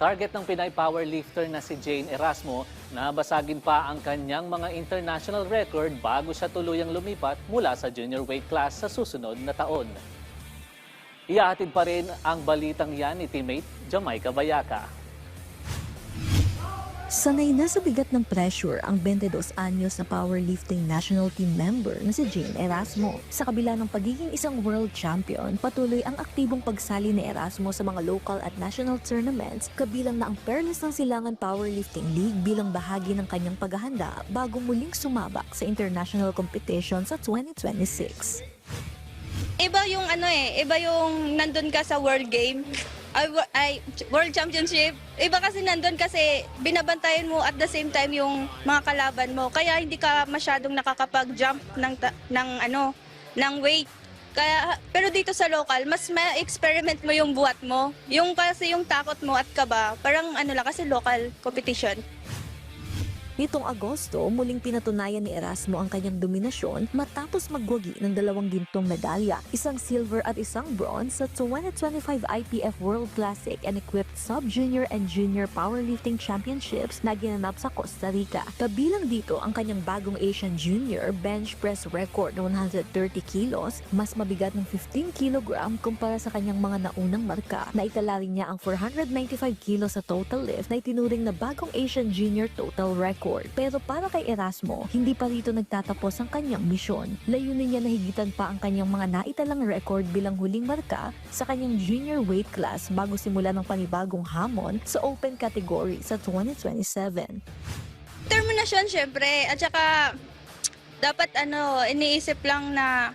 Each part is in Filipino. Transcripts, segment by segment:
Target ng Pinay powerlifter na si Jane Erasmo na basagin pa ang kanyang mga international record bago siya tuluyang lumipat mula sa junior weight class sa susunod na taon. Ihahatid pa rin ang balitang yan ni teammate Jamaica Bayaka. Sanay na sa bigat ng pressure ang 22 anyos na powerlifting national team member na si Jane Erasmo. Sa kabila ng pagiging isang world champion, patuloy ang aktibong pagsali ni Erasmo sa mga local at national tournaments, kabilang na ang Perlas ng Silangan Powerlifting League bilang bahagi ng kanyang paghahanda bago muling sumabak sa international competition sa 2026. Iba yung iba yung nandun ka sa World Game, World Championship. Iba kasi nandun kasi binabantayan mo at the same time yung mga kalaban mo. Kaya hindi ka masyadong nakakapag-jump ng weight. Kaya, pero dito sa local, mas ma-experiment mo yung buhat mo. Yung kasi yung takot mo at kaba, parang kasi local competition. Nitong Agosto, muling pinatunayan ni Erasmo ang kanyang dominasyon matapos magwagi ng 2 gintong medalya, isang silver at isang bronze sa 2025 IPF World Classic and Equipped Sub-Junior and Junior Powerlifting Championships na ginanap sa Costa Rica. Kabilang dito ang kanyang bagong Asian Junior bench press record na 130 kilos, mas mabigat ng 15 kilogram kumpara sa kanyang mga naunang marka. Naitala rin niya ang 495 kilos sa total lift na itinuring na bagong Asian Junior total record. Pero para kay Erasmo, hindi pa rito nagtatapos ang kanyang misyon. Layunin niya na higitan pa ang kanyang mga naitalang record bilang huling marka sa kanyang junior weight class bago simula ng panibagong hamon sa open category sa 2027. Determinasyon syempre, at saka dapat iniisip lang na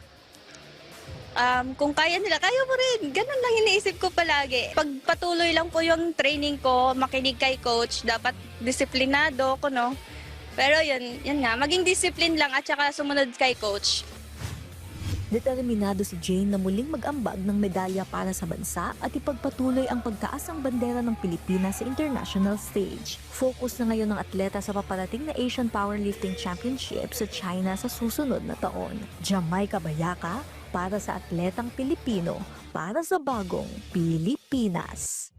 kung kaya nila, kaya mo rin. Ganun lang iniisip ko palagi. Pagpatuloy lang po yung training ko, makinig kay coach, dapat disiplinado ko, no? Pero yun nga, maging discipline lang at saka sumunod kay coach. Determinado si Jane na muling mag-ambag ng medalya para sa bansa at ipagpatuloy ang pagtaas ng bandera ng Pilipinas sa international stage. Focus na ngayon ng atleta sa paparating na Asian Powerlifting Championship sa China sa susunod na taon. Jamaica Bayaka, para sa atletang Pilipino, para sa bagong Pilipinas.